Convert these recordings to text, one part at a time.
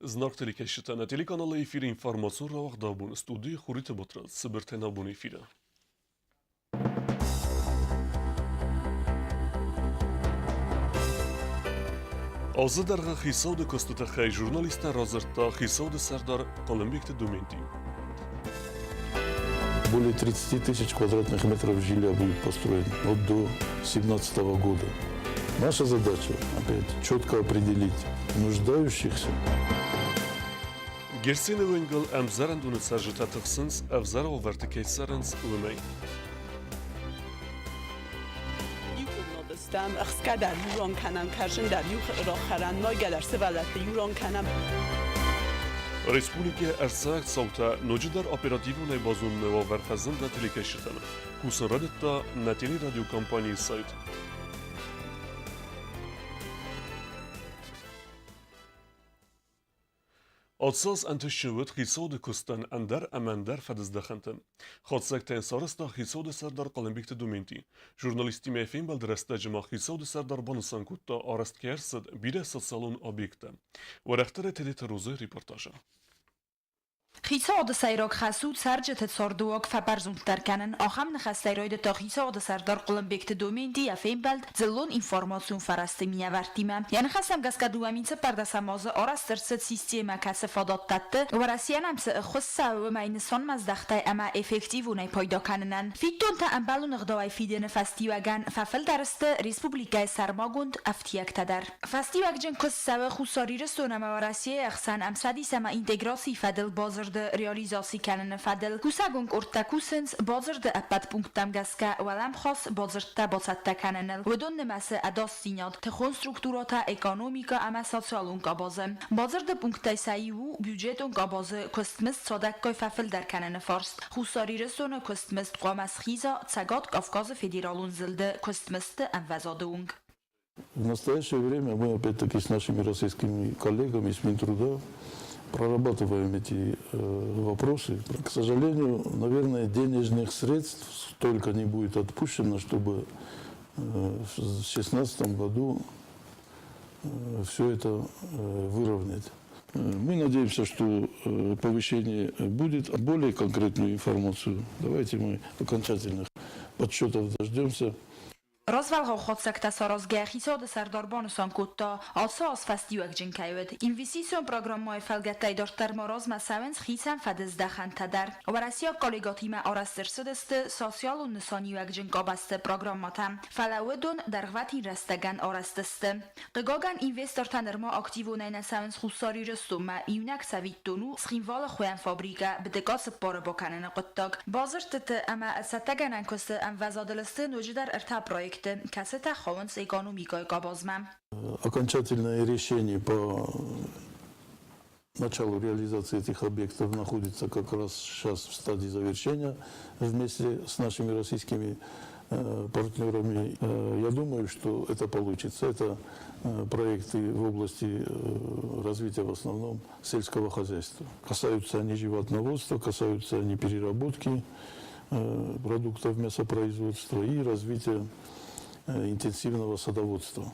Знак телекешите на телеканала эфира информацион равах дабун студии Хурита Батра Сибиртена бун эфира. Азыдарга хисауды костута хай журналиста разырта хисауды сардар Колумбикте Дументи. Более 30 тысяч квадратных метров жилья будет построено вот до 2017 года. Наша задача, опять, четко определить нуждающихся. Герсины Венгел Амзаран дуны сажита тахсынс Авзара вертикей сарынс Лымей. دستم اخسکه در یوران کنم کرشن در یوخ را خرن نایگه در سولت یوران کنم Республике Эрсак Саута Ноджидар оперативной базун нева верхазын да телекешитана. Кусын радитта на телерадиокомпании сайт. Отсаз антишевет хисоды кустан андар амандар фадыздахантан. Хотсактен сарыста хисоды сардар Колумбикте Дументи. Журналисти мефин балдраста жима хисоды сардар бонусан кутта араст керсад бире социалун объекта. Варахтаре телетарузы репортажа. خیساد سیراک خسود سرجت ساردوک فبرزوند ترکنن آخم نخستیراید تا خیساد سردار قلمبکت دومینتی افیم بلد زلون اینفورماسیون فرسته میوردیمم یعنی خستم گسک دوامینت پردسماز آرسترست سیستیم کسفادات تته و رسیانم خصه و مینسان مزدخته اما افکتیوونه پیدا کننن فیتون تا انبالو نغدای فیدن فستیوگن ففل درست ریسپوبلیکای سرماگوند افتیک تدر فستیوگ جن کسه و خساری رسونم و رسیه اخسان امسادی سما اینتگراسی فدل بازر de realizatie kennen fadel kusagung orta kusens bazır de apat punktam gaska walam khos bazır ta basatta kennen و دون مس اداس سیناد تخونسترکتورata ekonomika ama sosyalunga bazı bazır de punkta sayu budjetunga bazı kostmes sadakkoy fafel der kennen farst khusari resona kostmes qamas khiza tsagat Kafkaz federalun zilde kostmeste envazadung. В настоящее время мы опять-таки с нашими российскими коллегами из Минтруда прорабатываем эти вопросы. К сожалению, наверное, денежных средств столько не будет отпущено, чтобы в 2016 году все это выровнять. Мы надеемся, что повышение будет. Более конкретную информацию давайте мы окончательных подсчетов дождемся. Rozvalho chodsekta sorozge hisod sardarbonson kutta asas festiwak jinkayud investision programmay felgetay dortar morazma savens khisan fadizdahan tadar warasiya kollegatima arastirsidist sosyal un nisaniwak jinkabast programmatam falawedun dargvati rastagan arastist qigagan investor tanirma aktivonayna savens khusari restuma yunak savittonu skhinval khoyan fabrika bdegas para bokanana quttak bazirtet ama sataganan kos anvazadlist nojidar irta projekt касета хованс экономикой габазмам. Окончательное решение по началу реализации этих объектов находится как раз сейчас в стадии завершения вместе с нашими российскими партнерами. Я думаю, что это получится. Это проекты в области развития в основном сельского хозяйства. Касаются они животноводства, касаются они переработки продуктов мясопроизводства и развития интенсивного садоводства.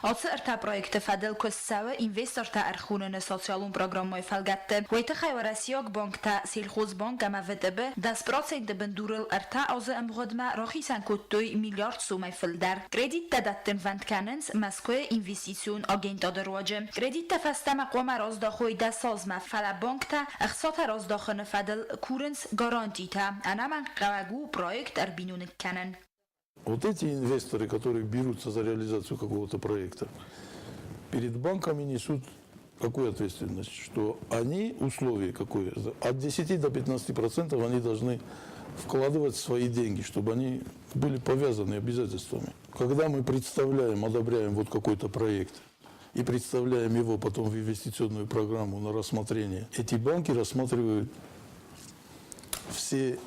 Отсырта проекты фадел коссава инвестор та архунен социалун программой фалгатте войта хайварасиок банк та сельхозбанк ама ВТБ 10% бендурл арта از امغدما راخیسن کتوی میلیارد سومای فلدر کردیت تا داتن وند کننس مسکوی اینوستیسیون آگینتا درواجه کردیت تا فستم قوم رازداخوی دا سازما فلا بانک تا اخصات رازداخن فدل کورنس گارانتی تا انا من قواگو پرویکت اربینون کنن Вот эти инвесторы, которые берутся за реализацию какого-то проекта, перед банками несут какую ответственность, что они, условия какое, от 10 до 15% они должны вкладывать свои деньги, чтобы они были повязаны обязательствами. Когда мы представляем, одобряем вот какой-то проект и представляем его потом в инвестиционную программу на рассмотрение, эти банки рассматривают все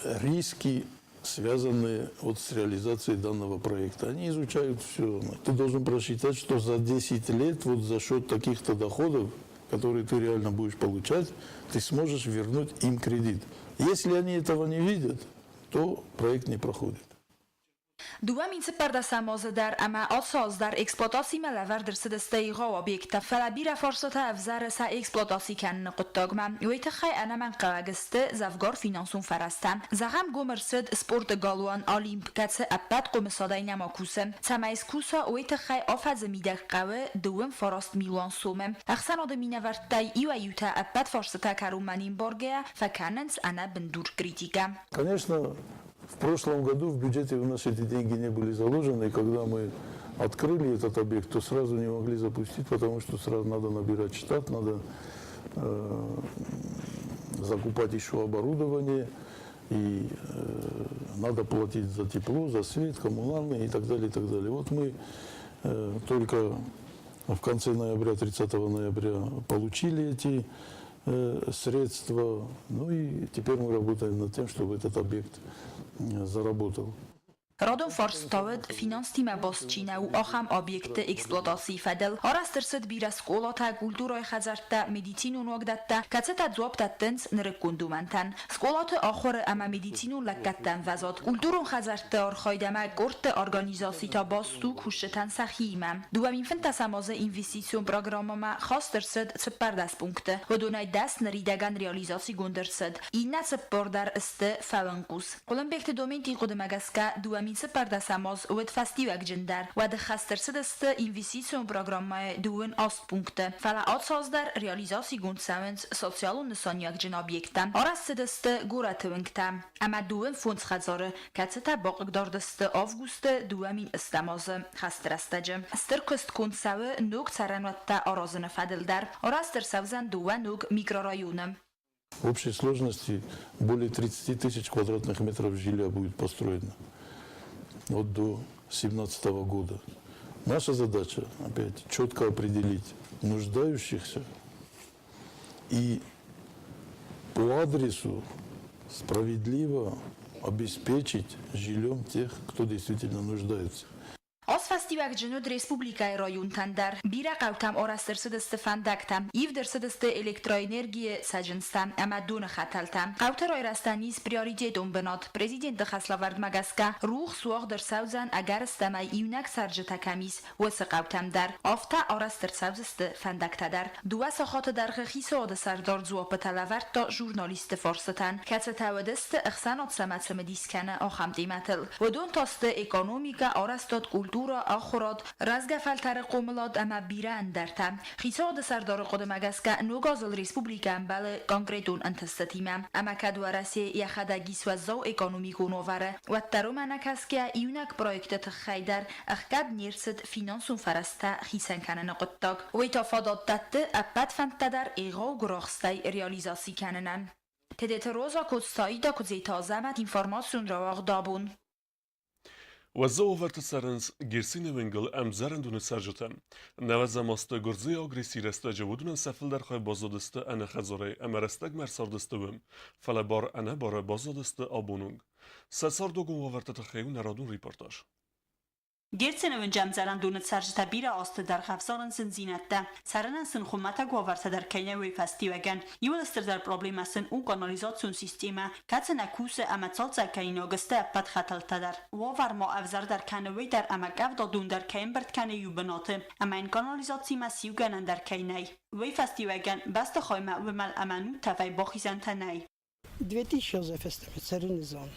риски, связанные вот с реализацией данного проекта. Они изучают все. Ты должен просчитать, что за 10 лет вот за счет таких-то доходов, которые ты реально будешь получать, ты сможешь вернуть им кредит. Если они этого не видят, то проект не проходит. دوامین سپردەسامۆزە دەر ئەمە ئۆسۆز دەر ئێکسپلۆتاسی مەلەڤەر درسدەستەی ڕۆوە بێکتە فەلابیرە فۆرسەتە ئەفزارە سا ئێکسپلۆتاسی کەنە قوتۆگمە وەیتە خەی ئەنەمان قەواگەستە زەفگۆر فینانسون فەرەستان زەغەم گۆمەرسد سپورت گاڵوان ئۆلیمپکەچە ئەپەت قومسۆدای نەماکوسم چەمایس کوسە وەیتە خەی ئۆفەزە میدەقەوە دوم فۆرۆست میلیۆن سومم ئەخسەنۆدە مینەڤەرتای ئیوەیوتە ئەپەت فۆرسەتە کارومانین بۆرگەیە فەکاننس ئەنە بندور критика. Конечно, в прошлом году в бюджете у нас эти деньги не были заложены, и когда мы открыли этот объект, то сразу не могли запустить, потому что сразу надо набирать штат, надо закупать еще оборудование, и надо платить за тепло, за свет, коммунальные и так далее, и так далее. Вот мы только в конце ноября, 30 ноября получили эти средства, ну и теперь мы работаем над тем, чтобы этот объект заработал. Rodon Forstowed finansztime bosčina u ocham objekte eksploatacji fedel oraz terset bira skolota kulturoj hazarta medicinu nogdatta kaceta dzoptattens nrekundumantan skolota oxore ama medicinu lakkattan vazot kulturun hazarta orxoydama gorte organizasyta bastu kuşetan sahimam duamin fentasamoze investisyon programama khas terset separdaspunkte vodonay das nridagan realizacji gundersed inna sepordar este falankus Olembekte domenti qodemagaska duamin سپردەسامۆز وەت فەستیوەک جندەر و دەخەستەرسەدەستە ئینڤیسیسیۆن پرۆگرامای دوون ئۆستپونکتە فەلا ئۆتسۆزدەر ریالیزاسی گوندسەونس سۆسیال و نسۆنیاک جن ئۆبیێکتە ئۆراستەدەستە گۆرەتەونکتە ئەمە دوون فونس خەزۆرە کەچەتە بۆقگدۆردەستە ئۆڤگوستە دووەمین ئەستەمۆزە خەسترەستەجە ئەستەر کست کونسەوە نوک سەرەنوەتە ئۆرۆزنە فەدلدەر ئۆراستەرسەوزەن دووە نوک микрорайоном. В общей сложности более 30 тысяч квадратных метров жилья будет построено. Вот до 2017 года. Наша задача, опять, четко определить нуждающихся и по адресу справедливо обеспечить жильем тех, кто действительно нуждается. Az fesztivák Genőd Respublikai Rajontan dar bira qavtam orastırsidiste fandaktam ivdirsидiste elektroenergiye sajinstam ama duna xataltam qavtar oyrastaniz prioritetum benot prezident xaslavard magaska ruh suaq der savzan agar istamay ivnak sarjita kamis wasa qavtam dar ofta orastırsavziste fandakta dar dua saxat dar xisod sardar zuap talavarta jurnalist forsatan katsatawadist ixsanat samatsam diskana axam dimatel ودون تاست ekonomika orastot kultura آخرات رزگفلتر قوملاد اما بیران درتم خیصاد سردار قدمگسکه نوگازل ریسپوبلیکم بله کانگریتون انتستیمم اما کدوارسی یخدگیس و زو اکانومیکو نواره و ترومنکسکه ایونک پرویکت خیدر اخکد نیرسد فینانسون فرسته خیسن کنن قطاق و ایتافادات دته اپت فنتدر ایغا و گراخستی ریالیزاسی کننن تدت روزا کدستایی دا کدزیتا زمت اینفارماسیون را دابون وزوفرت سرنس گرسین ونگل امزرن دون سرجتن نوزا ماست گرزی آگریسی رسته جودون سفل در خواهی بازادسته انه خزاره امرستگ مرساردسته وم فلبار انه باره بازادسته آبونونگ سسار دوگون وفرت خیون نرادون ریپورتاج Gerçekten cemzelen donet serjita bira astı der xafsaran sin zinette. Serenen sin xumata govarsa der kayne ve festivagen. Yuvalistir der problemasın u kanalizasyon sistemi. Katsen akuse ama tsalsa kayne ogeste pat khatalta der. Wavar ma avzar der kayne ve der ama gavda dun der kayne bert kayne yubenatı. Ama in kanalizasyon masiu ganen der kayne. Ve festivagen basta khayma ve mal amanu tafay bakhizan tanay. 2011 festival serenizan.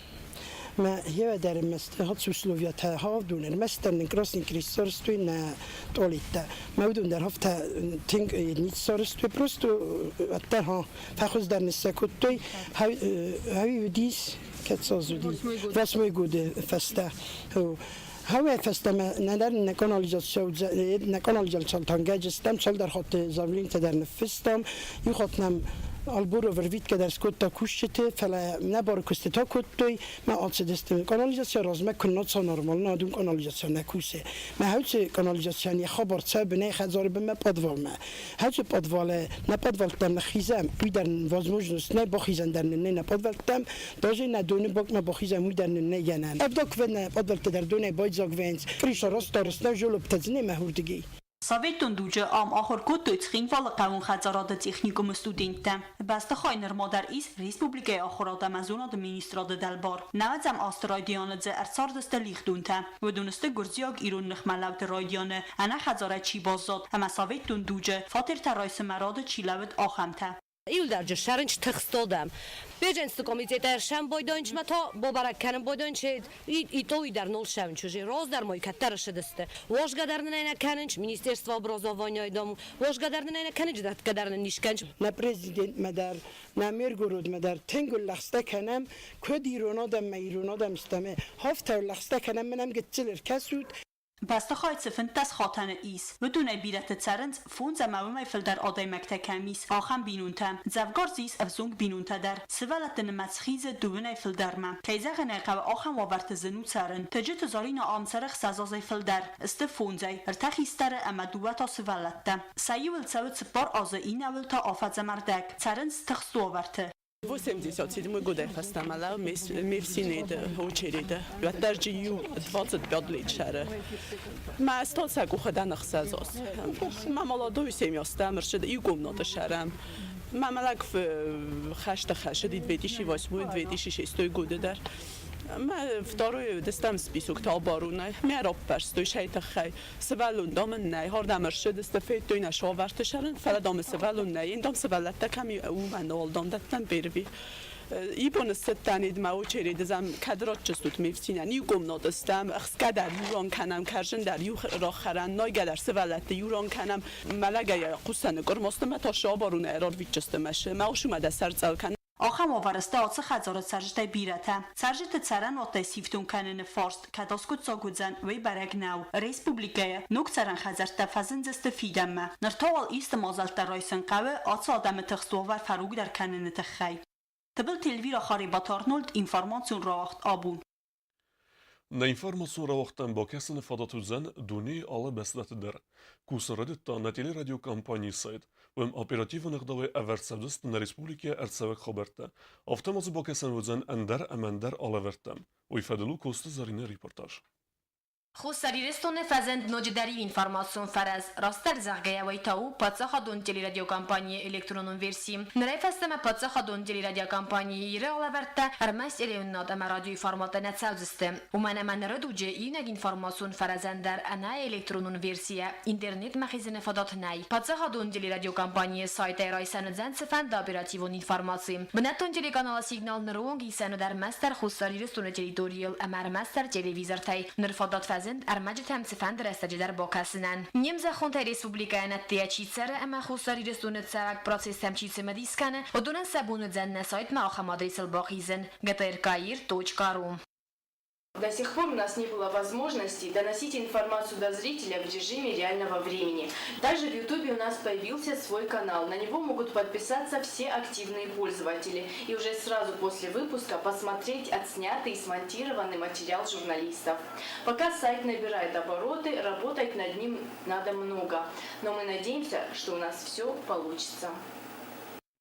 ما هي دار مست هات سوسلوفيا تا هاف دون المستن كراسن كريستورستوي نا توليتا ما بدون در هفتا تينك نيت سورستوي بروستو اتها فخوز در نسكوتوي هاوي ديس كاتسازودي فاسمي جود فستا هوا فستا ندار نكاناليزاسيون تانجاج استم سال در خط زاولين تدر نفستم يخاطنم البورو وروید که در سکوت کوشته فلا نبار کسته کوتوی ما آنچه دستم کانالیزاسیون رازمه کنات سا نرمال نادون کانالیزاسیون نکوسه ما هوچه کانالیزاسیون یه خبر سب نه خزار به ما پادوال ما هوچه پادوال نه پادوال تام نخیزم وی در وازموجنس نه بخیزن در نه پادوال تام داجی نه دونه باک ما بخیزم وی در نه ینن ابدا که نه پادوال در دونه باید زاگوینز کریش راست دارست نه جلو بتزنه مهوردگی Սավետուն դուջը ամ ախորկոտ տոյցխին վալակավուն խածարադը տեխնիկում ստուդենտը։ Բաստը խայներ մոդար իս Ռեսպուբլիկայի ախորատ ամազոնադը մինիստրադը դալբար։ Նավացամ աստրոիդիոնը ձը արցարդստը լիխտունտը։ Վդունստը գուրձիոգ իրուն նխմալավդը ռոիդիոնը, անա խածարա չի բոզոտ, ամա սավետուն դուջը, ֆատեր տարայսը մարադը չի լավդ ախամթը։ Իուլդարջը շարնչ թխստոդամ։ Բեջենստը կոմիտետեր շամ բոյդոնչ մաթո բոբարակքանım բոյդոնչ իտո իդարնոլ շավնչ ուժի ռոզդար մոյ կատարը շդստը։ Ոժգադարնն այնականչ Министерство образования дом ոժգադարնն այնականչ դատկադարնն նիշկանչ نه پرزیدنت مدار نه میرگرود مدار تنگل لخسته کنم کد ایرونادم استمه هفته لخسته کنم منم گتچلر کسود Բաստը խայցը ֆնտաս խաթանը իս վդուն է բիրատը ցարընց ֆունձա մավում է ֆլդար ադայ մակտակամիս ախամ բինունտա զավգորզիս ավզունգ բինունտա դար սվալատը նմացխիզը դուվն է ֆլդարմա քայզաղը նեղավ ախամ վավարտը զնու ցարն թջը զորինը ամցարախ սազոզայ ֆլդար ստը ֆունձայ հրթախիստարը ամադուվատա սվալատտա սայուլ ցավը ծպոր ազը ինավլ թա աֆածամարդակ ցարընց թխստու ավարտը 87 года поставила мевсинеда очереда. Даже ю 25 лет шара. Ма остался кухаданах сазос. Ма молодой семья стамершеда и комната шарам. Мамалак в хашта 2008-2006 года дар. Второй дестам список табаруна. Мероб перстой шайтахай. Севалун дамен най. Хардамер шده стفید توی نشاورت شرن. فلادام سوالون най. این دام سوالت کمی او من آلدام دتن بیروی. ایبون ستانید ما و چهره دزم کدرات چستوت میفسینن. یوگم نادستم. اخس کدر یوران کنم کرشن در یو راخرن. نای کدر سوالت یوران کنم. ملگای قصه نکر مستم تا شابارون ارار ویچستمشه. ما وشوم دسترزال کنم. Ախամ ովարստը ոցը խածորը ցարժտայ բիրաթա ցարժտը ցարան օտե սիվտուն կանենը ֆորստ կատոսկուտ ծոգուձան վեյ բարագնաու ռեսպուբլիկայա նուկ ցարան խազարտա ֆազնձստը ֆիդամա նրթողալ իստ մոզալտա ռոյսն qavը ոցը ադամը թխստովար ֆարուկ դար կանենը թխայ տբլ տելվիր ախարի բաթարնոլդ ինֆորմացիոն ռախտ աբուն Na informațion rauhtan bakasını fadatuzan duni ala beslatıdır. Kusaradıtta natili radyo kampanyayı sayt ve operativin iqdavı evertsavdist na Respublikaya ertsavak haberta. Avtamazı bakasını uzan ender emender ala vertam. O ifadelu kostu zarine reportaj. Խոսարիրեստոնե ֆազենդ նոջդարի ինֆորմացիոն ֆարազ ռաստար զաղգայավայտաու պատսախադոն տելերադիոկամպանիի էլեկտրոնոն վերսի նրայֆաստեմը պատսախադոն տելերադիոկամպանիի իրավավարտա արմաս էլեոննատ ամա ռադիոյի ֆորմատը նացավզստը ումանաման ռադուջը ինագ ինֆորմացիոն ֆարազանդար անա էլեկտրոնոն վերսիա ինտերնետ մախիզենը ֆադատնայ պատսախադոն տելերադիոկամպանիի սայտը ռայսանը ձանցվան դապերատիվոն ինֆորմացիի բնատոն տելեկանալա սիգնալ նրոնգ իսանո դար մաստար խոսարիրեստոնե տերիտորիալ ամար մաստար տելևիզոր թայ նրֆադատ Armacı temsifen restacılar bokasınan. Nimza Xonta Respublikayana tiyaçitsarı ama xusari restonetsarak proses temçitsi mediskanı odunan sabunu дзенне сайт маахам адресил бахизен gtrkair.ru. До сих пор у нас не было возможности доносить информацию до зрителя в режиме реального времени. Также в YouTube у нас появился свой канал. На него могут подписаться все активные пользователи и уже сразу после выпуска посмотреть отснятый и смонтированный материал журналистов. Пока сайт набирает обороты, работать над ним надо много. Но мы надеемся, что у нас все получится.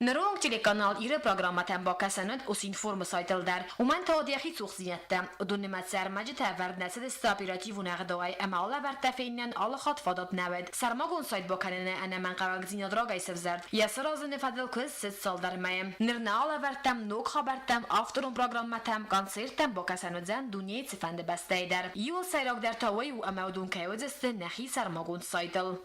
Նրոնք տելեկանալ իրը պրոգրամատան բակասանոտ ոս ինֆորմը սայտելդար ուման տոդիախի ծուխզինետտա դուննիմաց սարմաջը թավարդնացը դստապիրատիվ ունաղդոյ ամալա վարտաֆեյնան ալխատ ֆադատ նավեդ սարմագոն սայտ բոկանենը անաման qaragzina drogay sevzard yasrazını fadil kız siz saldarmayım nirna ala vərtəm nok xabartəm avtorun proqrammatəm konsertəm bakasanodzen dünyayı tsifəndə bəstəydər yol sayraqdar tavay u amaudun kayodəstə nəxi sarmagon saytıl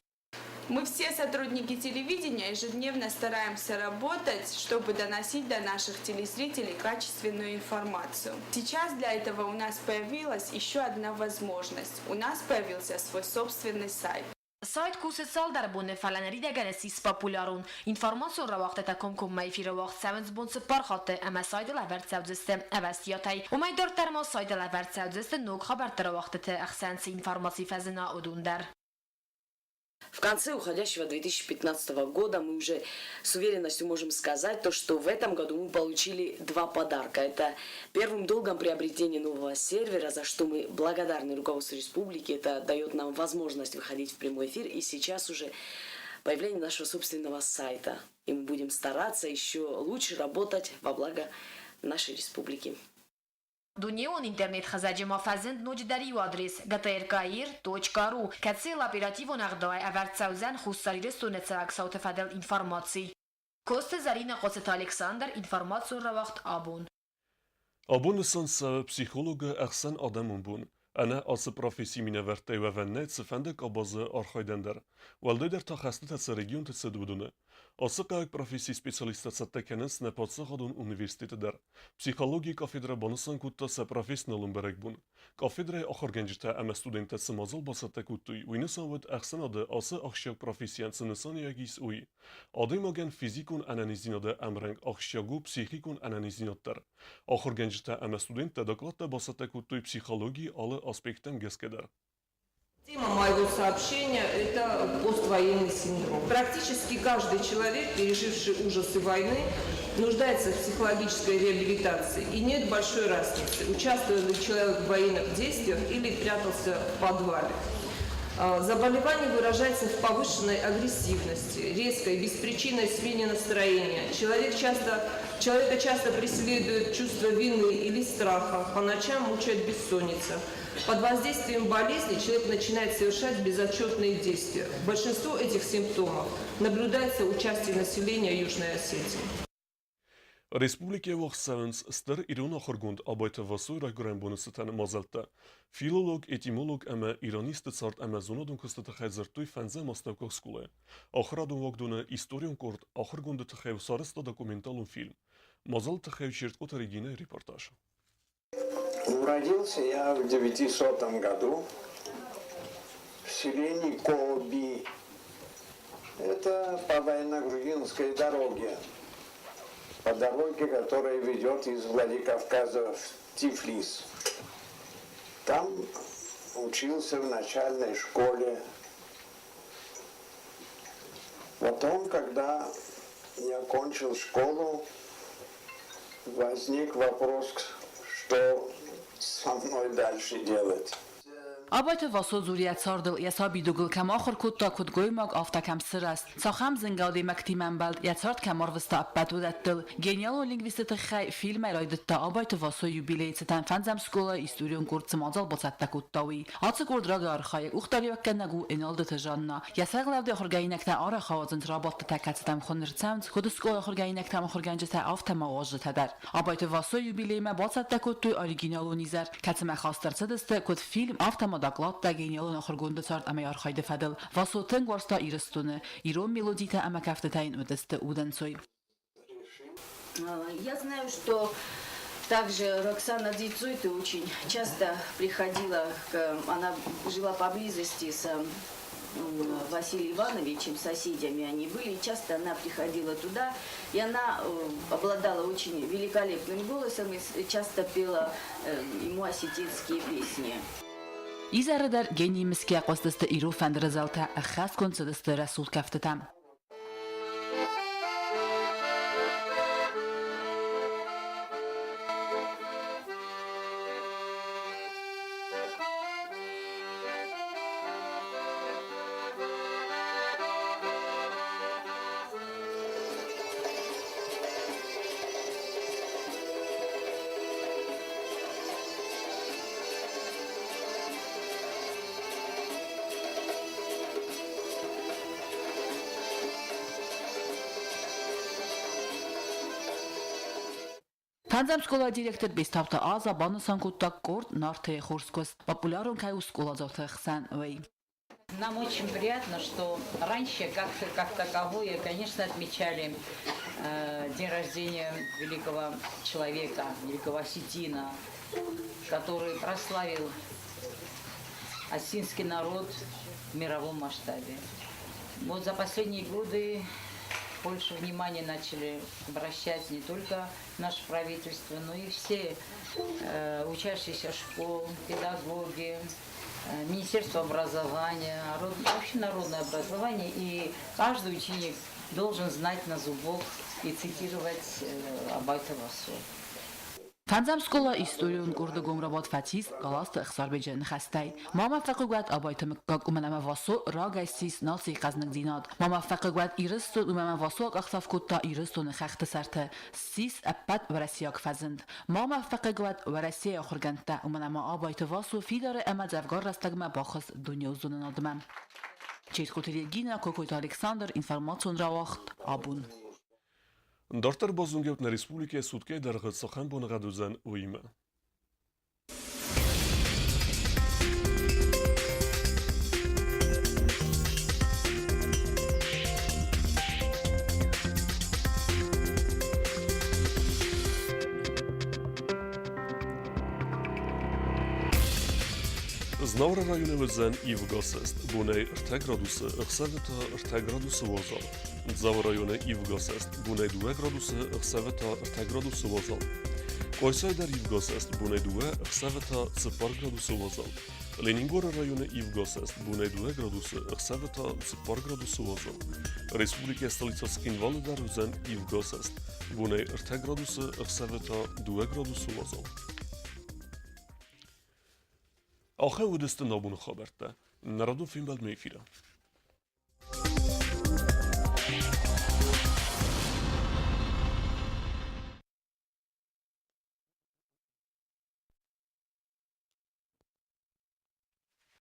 Мы все сотрудники телевидения ежедневно стараемся работать, чтобы доносить до наших телезрителей качественную информацию. Сейчас для этого у нас появилась еще одна возможность. У нас появился свой собственный сайт. Сайт кусет салдар буне фаланери дегенесис популярун. Информацион равахте таком ком эфир вахт севенс бунсы пархате, ама сайт лаверт севзесте авастиятай. Умай дортерма сайт лаверт севзесте ног хабарт равахте ахсенси информации фазена одундар. В конце уходящего 2015 года мы уже с уверенностью можем сказать, что в этом году мы получили два подарка. Это первым долгом приобретение нового сервера, за что мы благодарны руководству республики. Это дает нам возможность выходить в прямой эфир. И сейчас уже появление нашего собственного сайта. И мы будем стараться еще лучше работать во благо нашей республики. Դունիոն ինտերնետ խզաջմա ֆազենդ նոջ դարի ու ադրես gtrkair.ru կացել ապերատիվոն աղդոյ ավարցաուզան խուսարիրը սունեցարակ սաութը ֆադել ինվորմացի Կոստը Զարինա Қосет Ալեքսանդր ինվորմացիոն ռավաղտ աբուն Abun sansa psixologa Ahsan Adamon bun. Ana ası profesi mineverte ve vennet sıfendik abazı arxaydender. Valde der taxaslı tatsa region tatsa dudunu. Ası kayık profesi specialista tsattakenin snapatsa hadun üniversiteti der. Psixologi kafedra bonusan kutta sa profesyonelun berek bun. Kafedra axargencite ama studenta smazal basatta kuttuy. Uynusan vet Ahsan adı ası axşak profesyen sınısan yagis uy. Adı magen fizikun analizin adı emrenk axşagu psixikun analizin adır. Axargencite ama studenta doklatta basatta kuttuy psixologi alı аспектам гескедар. Тема моего сообщения – это поствоенный синдром. Практически каждый человек, переживший ужасы войны, нуждается в психологической реабилитации. И нет большой разницы, участвовал ли человек в военных действиях или прятался в подвале. Заболевание выражается в повышенной агрессивности, резкой, беспричинной смене настроения. Человека часто преследует чувство вины или страха, по ночам мучает бессонница. Под воздействием болезни человек начинает совершать безотчетные действия. Большинство этих симптомов наблюдается у части населения Южной Осетии. Respublike Vahsavens stır İran axırgund abayta vasuy rayguren bonusatan mazalta. Filolog, etimolog ama İranist tsart ama zonadun kustata xazırtuy fenze mastavkak skule. Axıradun vagduna istorion kort axırgundu txev sarısta dokumentalun film. Mazal txev черткот Регина репортаж. Родился я в 900 году в селении Колби. Это по военно-грузинской дороге. По дороге, которая ведет из Владикавказа в Тифлис. Там учился в начальной школе. Потом, когда я кончил школу, возник вопрос, что со мной дальше делать. Абайт вاسو زوریت ساردل یسابی دوگل کم آخر کود تا کود گویماگ آفتا کم سر است. ساخم زنگاده مکتی منبلد یسارد کم آروستا بدودت دل. گنیال و لینگویست خی فیلم ایرایدت تا آبایت واسو یوبیلی ستن فنزم سکولا ایستوریون کورد سمازال بسات کود تاوی. آت کورد راگ آرخای اختاری وکن نگو انال دت جاننا. یساق لود آخرگاینک تا آر خوازن رابط تکات ستم خونر سمت کود سکول آخرگاینک تا آخرگانج تا آفتا مواجه تدر. آبایت واسو یوبیلی ما بسات کود توی اوریجینال و نیزر کتم خواستر صدست کود فیلم آفتا داکلات تا گینیالون آخرگونده سرد اما یارخایده فدل واسوتن ورستا ایرستونه ایرون مелодита اما کفته تاین ودسته اودن سوی. Я знаю, что также Роксана Дицуйта очень часто приходила, она жила поблизости с Василием Ивановичем, соседями они были, и часто она приходила туда, и она обладала очень великолепным голосом и часто пела ему осетинские песни. İzarıdar geniyimizki aqostasta iru fandrazalta xas konsadasta rasul kaftatam. Фанзам школа директор бестапта аза банусан кутта корт нарте хорскос. Популярен кай школа завтахсан вей. Нам очень приятно, что раньше как таковое, конечно, отмечали день рождения великого человека, великого осетина, который прославил осетинский народ в мировом масштабе. Вот за последние годы больше внимания начали обращать не только наше правительство, но и все учащиеся школ, педагоги, Министерство образования, вообще народное образование. И каждый ученик должен знать на зубок и цитировать Абайта Васу. فنزم سکولا ایستوریون گرد گمراباد فتیس گلاست اخساربیجان خسته. ما موفق قوت آبایتم کاک امنام واسو راگایسیس ناسی قزنگ دیناد. ما موفق قوت ایرستو امنام واسو اختاف کتا ایرستو نخخت سرته سیس اپت ورسیاک فزند. ما موفق قوت ورسی آخرگنته امنام آبایت واسو فیدار اما زفگار رستگم باخص دنیا زون نادمم. چیز کوتری گینا کوکویت الکساندر اینفرماسیون را وقت آبون. Дартер бозунгевт на республике сутке даргы сохан бонагадузан уйма. Знавра районы вызан Ивгосест, буней рте градусы, ықсавета рте градусы возал. Дзав районы Ивгосест, буней 2 градусы, ықсавета рте градусы возал. Койсай дар Ивгосест, буней 2, ықсавета цепар градусы возал. Ленингора районы Ивгосест, буней 2 градусы, ықсавета цепар градусы возал. Республика столица Скинвалы дар вызан Ивгосест, буней рте градусы, ықсавета 2 градусы возал. آخه ودست نابون خبرته نرادو فیلم بلد میفیره